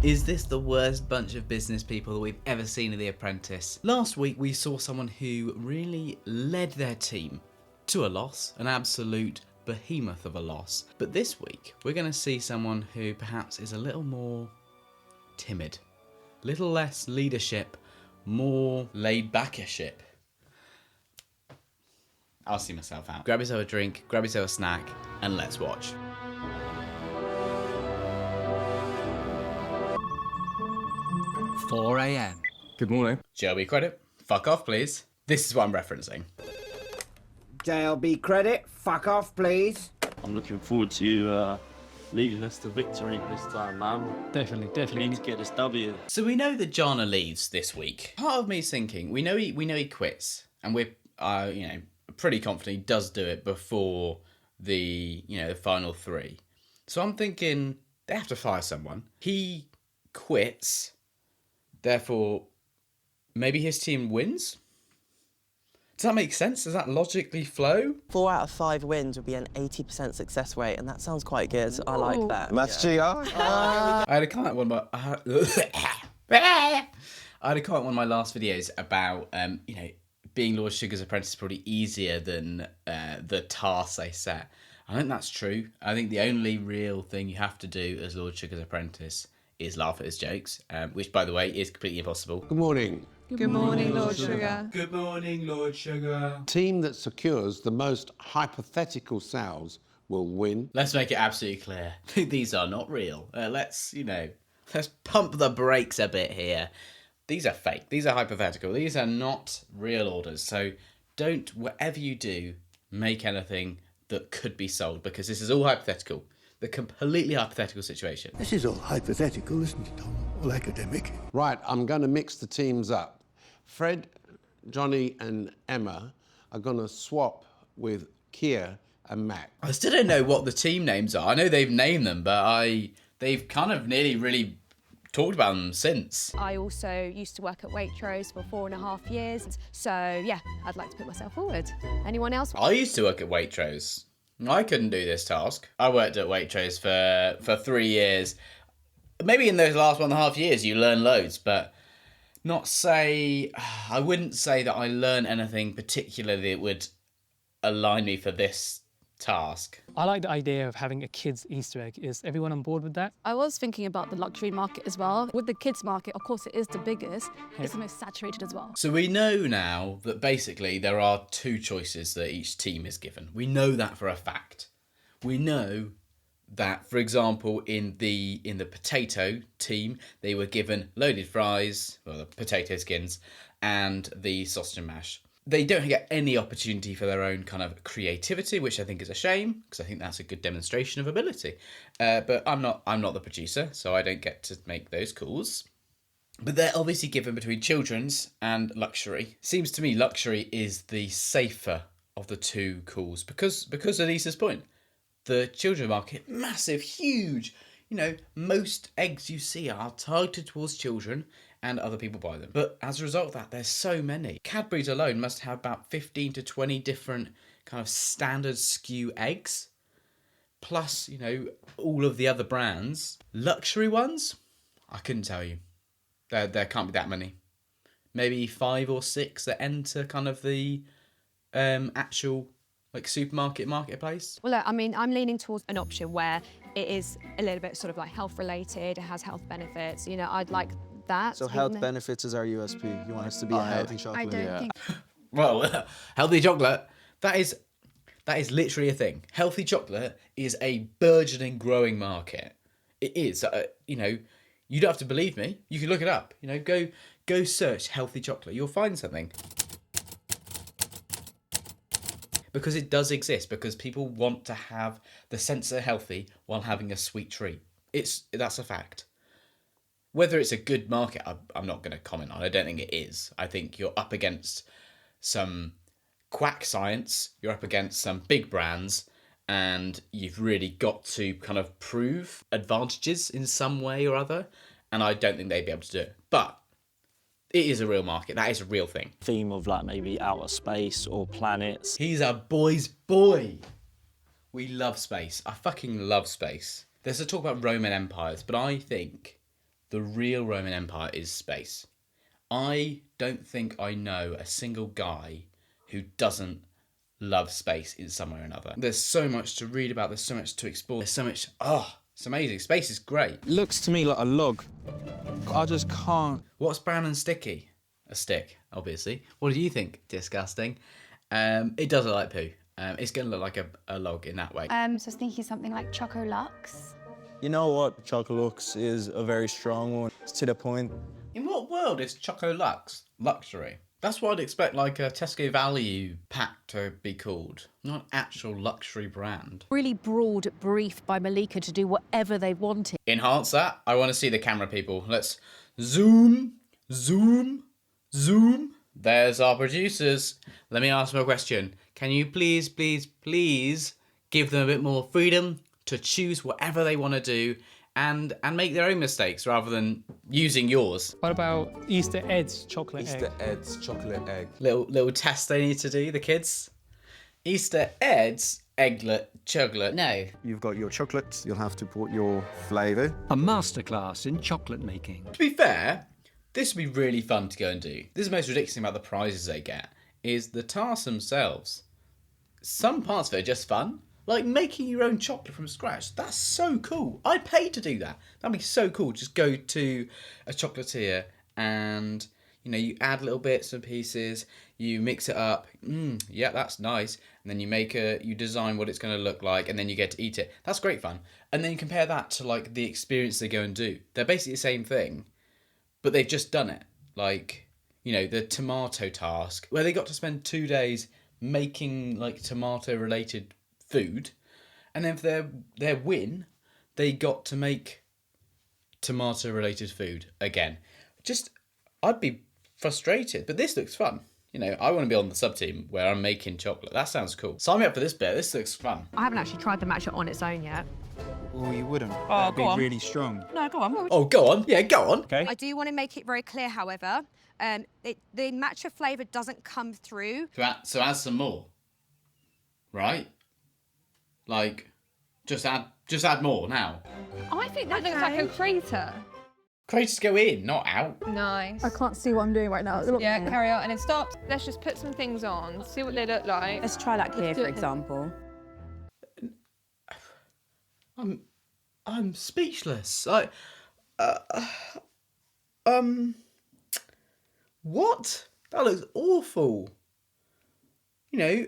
Is this the worst bunch of business people that we've ever seen in The Apprentice? Last week we saw someone who really led their team to a loss, an absolute behemoth of a loss. But this week we're going to see someone who perhaps is a little more timid, a little less leadership, more laid-backership. I'll see myself out. Grab yourself a drink, grab yourself a snack, and let's watch. $4 a.m. Good morning. JLB credit, fuck off please. This is what I'm referencing. JLB credit, fuck off please. I'm looking forward to leading us to victory this time, man. Definitely. We need to get this W. So we know that Jana leaves this week. Part of me is thinking, we know he quits, and we're pretty confident he does do it before the final three. So I'm thinking they have to fire someone. He quits, therefore maybe his team wins. Does that make sense? Does that logically flow? 4 out of 5 wins would be an 80% success rate, and that sounds quite good. I like that. That's GR. I had a comment on one of my last videos about being Lord Sugar's apprentice is probably easier than the tasks they set. I think that's true. I think the only real thing you have to do as Lord Sugar's apprentice is laugh at his jokes, which, by the way, is completely impossible. Good morning. Good morning, Lord Sugar. Good morning, Lord Sugar. Team that secures the most hypothetical sales will win. Let's make it absolutely clear. These are not real. Let's pump the brakes a bit here. These are fake. These are hypothetical. These are not real orders. So don't, whatever you do, make anything that could be sold, because this is all hypothetical. The completely hypothetical situation. This is all hypothetical, isn't it? All academic. Right, I'm going to mix the teams up. Fred, Johnny and Emma are going to swap with Kia and Mac. I still don't know what the team names are. I know they've named them, but they've kind of nearly really talked about them since. I also used to work at Waitrose for 4.5 years, so yeah, I'd like to put myself forward. Anyone else? I used to work at Waitrose. I couldn't do this task. I worked at Waitrose for 3 years. Maybe in those last 1.5 years you learn loads, but I wouldn't say that I learned anything particularly that would align me for this task. I like the idea of having a kids Easter egg. Is everyone on board with that? I was thinking about the luxury market as well. With the kids market, of course, it is the biggest. It's the most saturated as well. So we know now that basically there are 2 choices that each team is given. We know that for a fact. We know that, for example, in the potato team, they were given loaded fries, well, the potato skins, and the sausage and mash. They don't get any opportunity for their own kind of creativity, which I think is a shame, because I think that's a good demonstration of ability. But I'm not the producer, so I don't get to make those calls. But they're obviously given between children's and luxury. Seems to me luxury is the safer of the 2 calls, because of Lisa's point. The children market, massive, huge. Most eggs you see are targeted towards children, and other people buy them. But as a result of that, there's so many. Cadbury's alone must have about 15 to 20 different kind of standard SKU eggs. Plus, all of the other brands. Luxury ones? I couldn't tell you. There can't be that many. Maybe 5 or 6 that enter kind of the actual supermarket marketplace. Well, look, I mean, I'm leaning towards an option where it is a little bit sort of like health related, it has health benefits. I'd like that. So health benefits is our USP. You want us to be a healthy chocolate? I don't think. Well, healthy chocolate, that is literally a thing. Healthy chocolate is a burgeoning, growing market. It is. You don't have to believe me. You can look it up. Go search healthy chocolate. You'll find something. Because it does exist, because people want to have the sense of healthy while having a sweet treat. That's a fact. Whether it's a good market, I'm not going to comment on. I don't think it is. I think you're up against some quack science, you're up against some big brands, and you've really got to kind of prove advantages in some way or other, and I don't think they'd be able to do it. But it is a real market. That is a real thing. Theme of maybe outer space or planets. He's a boy's boy. We love space. I fucking love space. There's a talk about Roman empires, but I think the real Roman Empire is space. I don't think I know a single guy who doesn't love space in some way or another. There's so much to read about, there's so much to explore, there's so much, it's amazing. Space is great. Looks to me like a log. I just can't. What's brown and sticky? A stick, obviously. What do you think? Disgusting. It does look like poo. It's going to look like a log in that way. So I was thinking something like Choco Lux. You know what? Chocolux is a very strong one. It's to the point. In what world is Choco Lux luxury? That's what I'd expect like a Tesco Value pack to be called, not an actual luxury brand. Really broad brief by Malika to do whatever they wanted. Enhance that. I want to see the camera, people. Let's zoom, zoom, zoom. There's our producers. Let me ask them a question. Can you please, please, please give them a bit more freedom to choose whatever they want to do and make their own mistakes rather than using yours? What about Easter Ed's chocolate egg? Easter Ed's chocolate egg. Little test they need to do, the kids. Easter Ed's egglet chocolate. No. You've got your chocolates, you'll have to put your flavour. A masterclass in chocolate making. To be fair, this would be really fun to go and do. This is the most ridiculous thing about the prizes they get, is the tasks themselves. Some parts of it are just fun. Like making your own chocolate from scratch. That's so cool. I'd pay to do that. That'd be so cool. Just go to a chocolatier and, you know, you add little bits and pieces, you mix it up. Yeah, that's nice. And then you design what it's going to look like, and then you get to eat it. That's great fun. And then you compare that to like the experience they go and do. They're basically the same thing, but they've just done it. Like, you know, the tomato task, where they got to spend 2 days making like tomato related food, and then for their win, they got to make tomato related food again. I'd be frustrated, but this looks fun. You know, I want to be on the sub team where I'm making chocolate. That sounds cool. Sign me up for this bit. This looks fun. I haven't actually tried the matcha on its own yet. Well, you wouldn't. Oh, That'd be go on. really strong. No, go on. Oh, go on. Yeah, go on. Okay. I do want to make it very clear, however, the matcha flavour doesn't come through. So add some more. Right? Like, just add more now. I think that looks like a crater. Craters go in, not out. Nice. I can't see what I'm doing right now. Yeah, carry on and then stop. Let's just put some things on, see what they look like. Let's try that here, for example. I'm speechless. What? That looks awful. You know,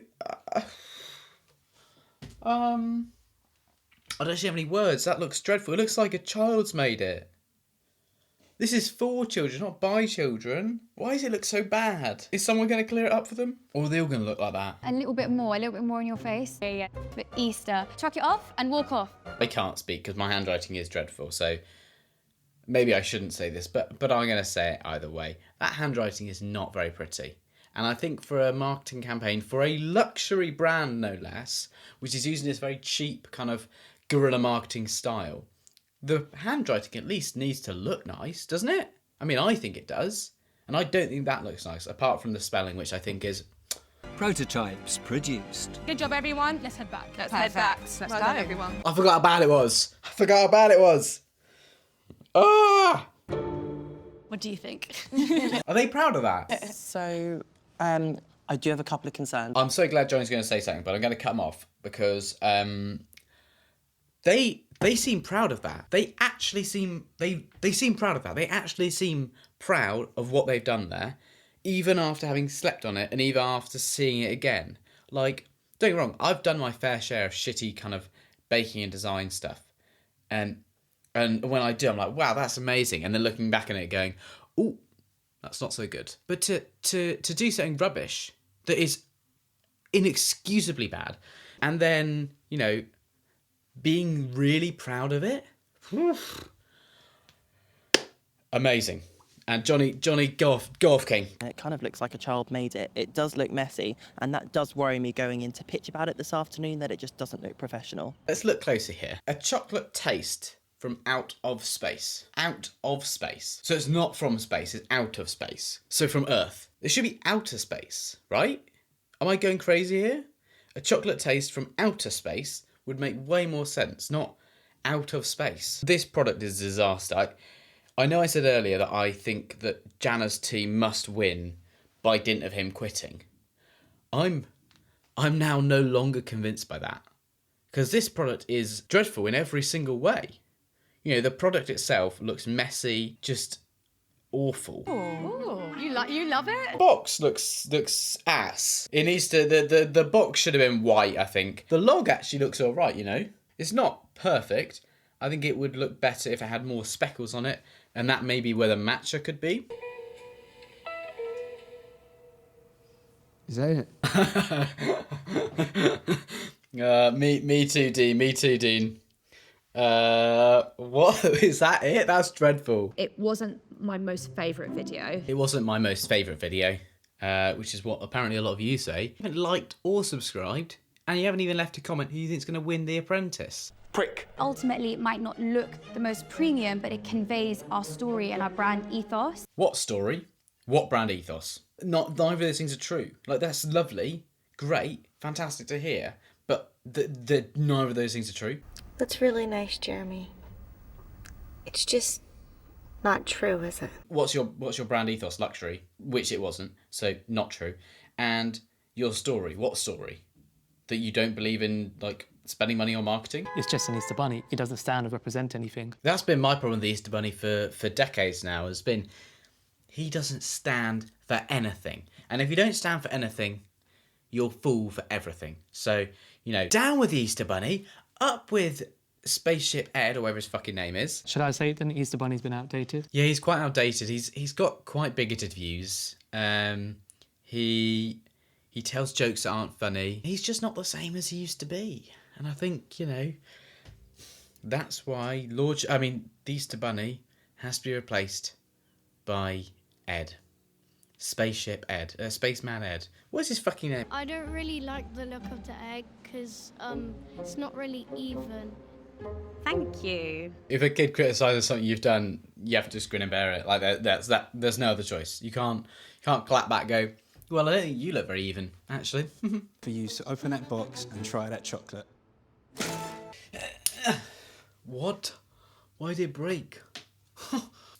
I don't actually have any words. That looks dreadful. It looks like a child's made it. This is for children, not by children. Why does it look so bad? Is someone going to clear it up for them? Or are they all going to look like that? A little bit more on your face. Yeah. But Easter. Chuck it off and walk off. I can't speak because my handwriting is dreadful, so maybe I shouldn't say this, but I'm going to say it either way. That handwriting is not very pretty. And I think for a marketing campaign, for a luxury brand no less, which is using this very cheap kind of guerrilla marketing style, the handwriting at least needs to look nice, doesn't it? I mean, I think it does. And I don't think that looks nice, apart from the spelling, which I think is... Prototypes produced. Good job, everyone. Let's head back. Let's head back. Let's go. done, everyone. I forgot how bad it was. Ah! What do you think? Are they proud of that? So, I do have a couple of concerns. I'm so glad Johnny's going to say something, but I'm going to cut him off because they seem proud of that. They seem proud of that. They actually seem proud of what they've done there, even after having slept on it and even after seeing it again. Like, don't get me wrong, I've done my fair share of shitty kind of baking and design stuff, and when I do, I'm like, wow, that's amazing. And then looking back on it, going, ooh, that's not so good. But to do something rubbish that is inexcusably bad, and then, you know, being really proud of it, amazing. And Johnny, go off, King. It kind of looks like a child made it. It does look messy, and that does worry me going into pitch about it this afternoon, that it just doesn't look professional. Let's look closer here. A chocolate taste from out of space. Out of space. So it's not from space, it's out of space. So from Earth. It should be outer space, right? Am I going crazy here? A chocolate taste from outer space would make way more sense, not out of space. This product is a disaster. I know I said earlier that I think that Jana's team must win by dint of him quitting. I'm now no longer convinced by that. Because this product is dreadful in every single way. You know, the product itself looks messy, just awful. Ooh, you love it? Box looks ass. It needs to the box should have been white, I think. The log actually looks alright, you know. It's not perfect. I think it would look better if it had more speckles on it, and that may be where the matcha could be. Is that it? Me too, Dean. Me too, Dean. What is that? It? That's dreadful. It wasn't my most favourite video. It wasn't my most favourite video, which is what apparently a lot of you say. You haven't liked or subscribed, and you haven't even left a comment who you think's going to win The Apprentice. Prick. Ultimately, it might not look the most premium, but it conveys our story and our brand ethos. What story? What brand ethos? Neither of those things are true. Like, that's lovely, great, fantastic to hear, but neither of those things are true. That's really nice, Jeremy. It's just not true, is it? What's your brand ethos? Luxury, which it wasn't, so not true. And your story, what story? That you don't believe in, like, spending money on marketing? It's just an Easter Bunny. It doesn't stand or represent anything. That's been my problem with the Easter Bunny for decades now, has been he doesn't stand for anything. And if you don't stand for anything, you'll fall for everything. So, you know, down with the Easter Bunny, up with Spaceship Ed, or whatever his fucking name is. Should I say then Easter Bunny's been outdated? Yeah, he's quite outdated. He's got quite bigoted views. He tells jokes that aren't funny. He's just not the same as he used to be. And I think, you know, that's why the Easter Bunny has to be replaced by Ed. Spaceship Ed. Spaceman Ed. What's his fucking name? I don't really like the look of the egg because it's not really even. Thank you. If a kid criticises something you've done, you have to just grin and bear it. Like that. There's no other choice. You can't clap back and go, well, I don't think you look very even, actually. For you to open that box and try that chocolate. What? Why did it break?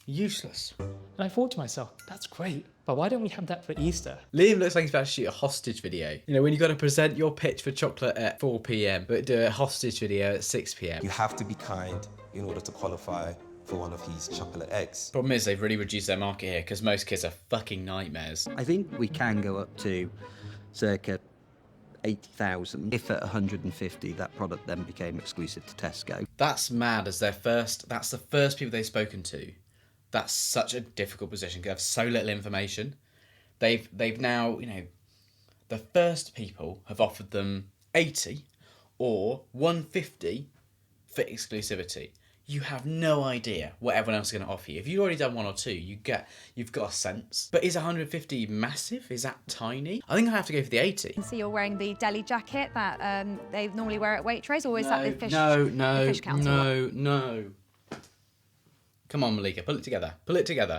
Useless. And I thought to myself, that's great, but why don't we have that for Easter? Liam looks like he's about to shoot a hostage video. You know, when you've got to present your pitch for chocolate at 4 p.m, but do a hostage video at 6 p.m. You have to be kind in order to qualify for one of these chocolate eggs. Problem is, they've really reduced their market here because most kids are fucking nightmares. I think we can go up to circa 80,000. If at 150, that product then became exclusive to Tesco. That's mad as that's the first people they've spoken to. That's such a difficult position because they have so little information. They've now, you know, the first people have offered them 80 or 150 for exclusivity. You have no idea what everyone else is going to offer you. If you've already done one or two, you've got a sense. But is 150 massive? Is that tiny? I think I have to go for the 80. So you're wearing the deli jacket that they normally wear at Waitrose, or is that the fish? No, fish counter? No. Come on, Malika, pull it together. Pull it together.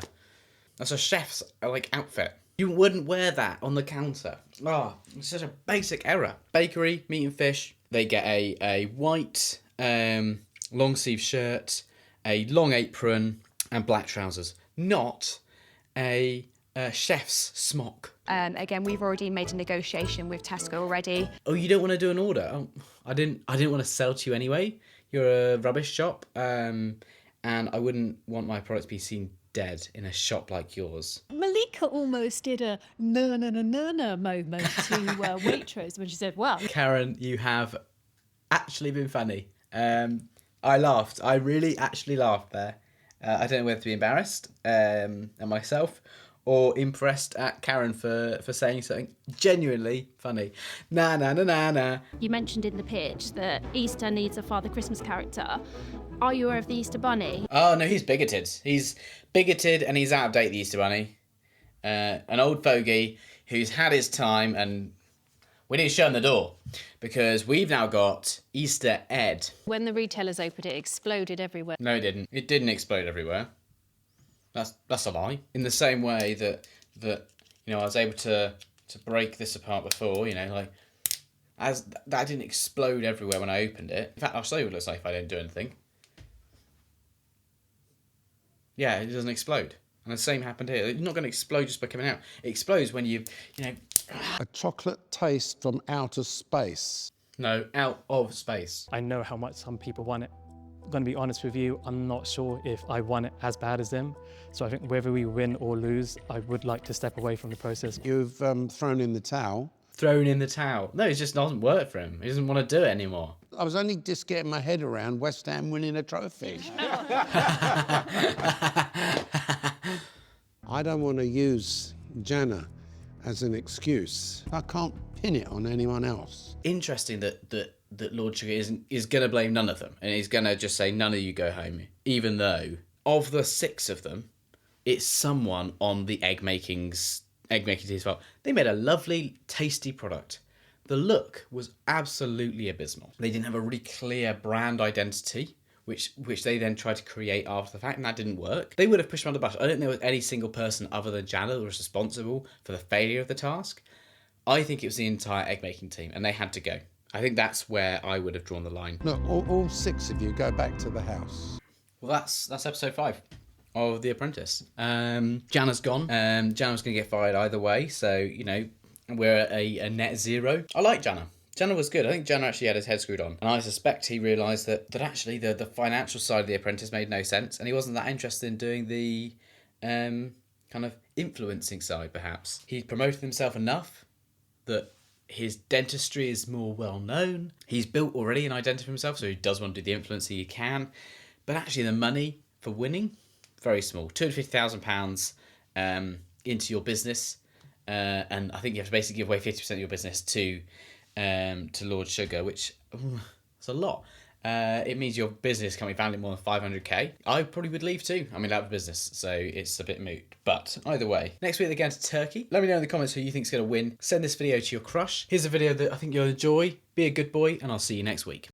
That's a chef's outfit. You wouldn't wear that on the counter. It's such a basic error. Bakery, meat and fish. They get a white long sleeve shirt, a long apron, and black trousers. Not a chef's smock. Again, we've already made a negotiation with Tesco already. Oh, you don't want to do an order? Oh, I didn't want to sell to you anyway. You're a rubbish shop, and I wouldn't want my product to be seen dead in a shop like yours. Malika almost did a no moment to Waitrose when she said, well. Karen, you have actually been funny. I laughed. I really actually laughed there. I don't know whether to be embarrassed at myself or impressed at Karen for saying something genuinely funny. Nah. You mentioned in the pitch that Easter needs a Father Christmas character. Are you aware of the Easter Bunny? Oh, no, he's bigoted. He's bigoted and he's out of date, the Easter Bunny. An old fogey who's had his time, and we need to show him the door because we've now got Easter Ed. When the retailers opened it exploded everywhere. No, it didn't. It didn't explode everywhere. That's a lie. In the same way that you know, I was able to break this apart before, you know, like as that didn't explode everywhere when I opened it. In fact, I'll show you what it looks like if I don't do anything. Yeah, it doesn't explode. And the same happened here. It's not going to explode just by coming out. It explodes when you know... A chocolate taste from outer space. No, out of space. I know how much some people want it. I'm going to be honest with you, I'm not sure if I want it as bad as them. So I think whether we win or lose, I would like to step away from the process. You've thrown in the towel. Thrown in the towel. No, it just doesn't work for him. He doesn't want to do it anymore. I was only just getting my head around West Ham winning a trophy. I don't want to use Jana as an excuse. I can't pin it on anyone else. Interesting that Lord Sugar is going to blame none of them, and he's going to just say none of you go home, even though of the 6 of them, it's someone on the egg making team as well. They made a lovely, tasty product. The look was absolutely abysmal. They didn't have a really clear brand identity, which they then tried to create after the fact, and that didn't work. They would have pushed them on the bus. I don't think there was any single person other than Jana that was responsible for the failure of the task. I think it was the entire egg making team, and they had to go. I think that's where I would have drawn the line. Look, all 6 of you go back to the house. Well, that's episode 5 of The Apprentice. Jana's gone. Jana's going to get fired either way, so, you know, we're at a net 0. I like Jana. Jana was good. I think Jana actually had his head screwed on. And I suspect he realised that actually the financial side of The Apprentice made no sense, and he wasn't that interested in doing the kind of influencing side, perhaps. He promoted himself enough that his dentistry is more well known. He's built already an identity for himself, so he does want to do the influencing he can. But actually the money for winning, very small. £250,000 into your business. And I think you have to basically give away 50% of your business to Lord Sugar, which is a lot. It means your business can't be valued more than 500k. I probably would leave too. I'm out of business, so it's a bit moot. But either way, next week they're going to Turkey. Let me know in the comments who you think's going to win. Send this video to your crush. Here's a video that I think you'll enjoy. Be a good boy, and I'll see you next week.